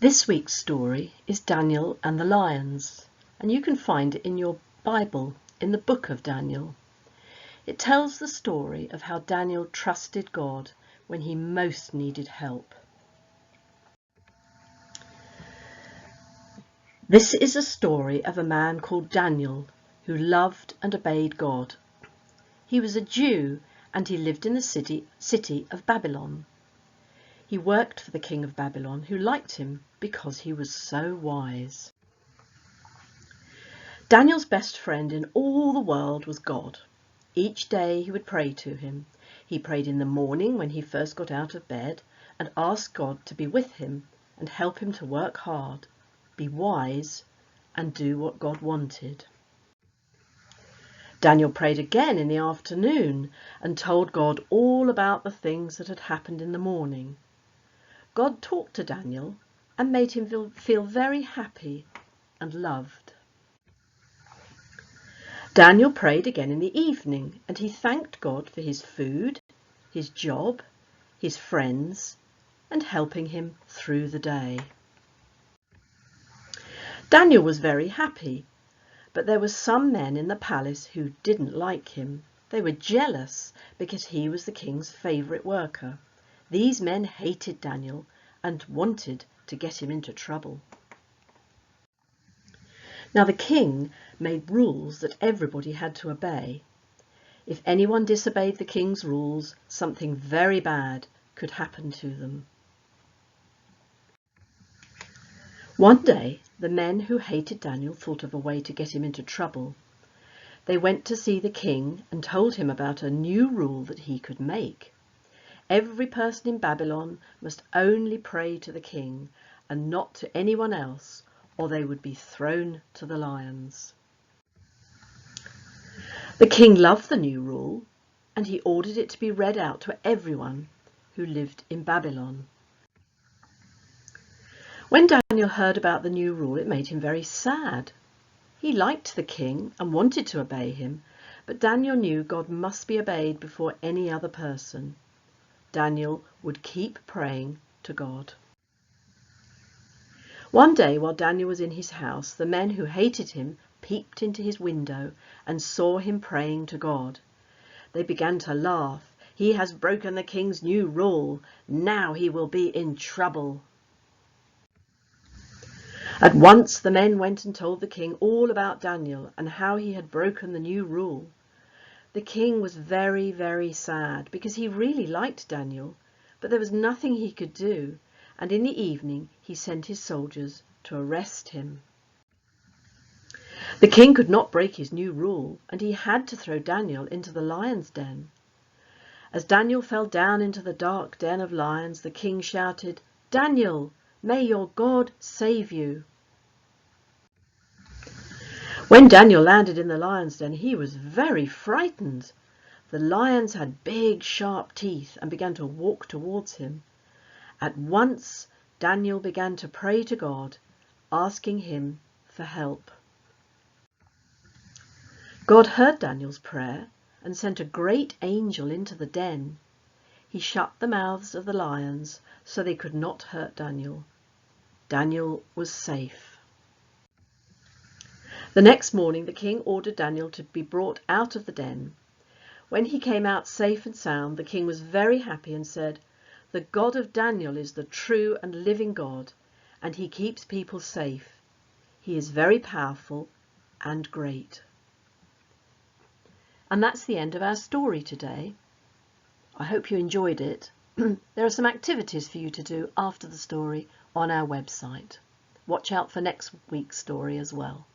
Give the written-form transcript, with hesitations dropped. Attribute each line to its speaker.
Speaker 1: This week's story is Daniel and the lions, and you can find it in your Bible in the book of Daniel. It tells the story of how Daniel trusted God when he most needed help. This is a story of a man called Daniel who loved and obeyed God. He was a Jew and he lived in the city of Babylon. He worked for the king of Babylon, who liked him because he was so wise. Daniel's best friend in all the world was God. Each day he would pray to him. He prayed in the morning when he first got out of bed and asked God to be with him and help him to work hard, be wise, and do what God wanted. Daniel prayed again in the afternoon and told God all about the things that had happened in the morning. God talked to Daniel and made him feel very happy and loved. Daniel prayed again in the evening and he thanked God for his food, his job, his friends, and helping him through the day. Daniel was very happy, but there were some men in the palace who didn't like him. They were jealous because he was the king's favourite worker. These men hated Daniel and wanted to get him into trouble. Now the king made rules that everybody had to obey. If anyone disobeyed the king's rules, something very bad could happen to them. One day, the men who hated Daniel thought of a way to get him into trouble. They went to see the king and told him about a new rule that he could make. Every person in Babylon must only pray to the king and not to anyone else, or they would be thrown to the lions. The king loved the new rule, and he ordered it to be read out to everyone who lived in Babylon. When Daniel heard about the new rule, it made him very sad. He liked the king and wanted to obey him, but Daniel knew God must be obeyed before any other person. Daniel would keep praying to God. One day, while Daniel was in his house, the men who hated him peeped into his window and saw him praying to God. They began to laugh. "He has broken the king's new rule. Now he will be in trouble." At once the men went and told the king all about Daniel and how he had broken the new rule. The king was very, very sad because he really liked Daniel, but there was nothing he could do, and in the evening he sent his soldiers to arrest him. The king could not break his new rule, and he had to throw Daniel into the lion's den. As Daniel fell down into the dark den of lions, the king shouted, "Daniel, may your God save you." When Daniel landed in the lion's den, he was very frightened. The lions had big, sharp teeth and began to walk towards him. At once, Daniel began to pray to God, asking him for help. God heard Daniel's prayer and sent a great angel into the den. He shut the mouths of the lions so they could not hurt Daniel. Daniel was safe. The next morning, the king ordered Daniel to be brought out of the den. When he came out safe and sound, the king was very happy and said, "The God of Daniel is the true and living God, and he keeps people safe. He is very powerful and great." And that's the end of our story today. I hope you enjoyed it. There are some activities for you to do after the story on our website. Watch out for next week's story as well.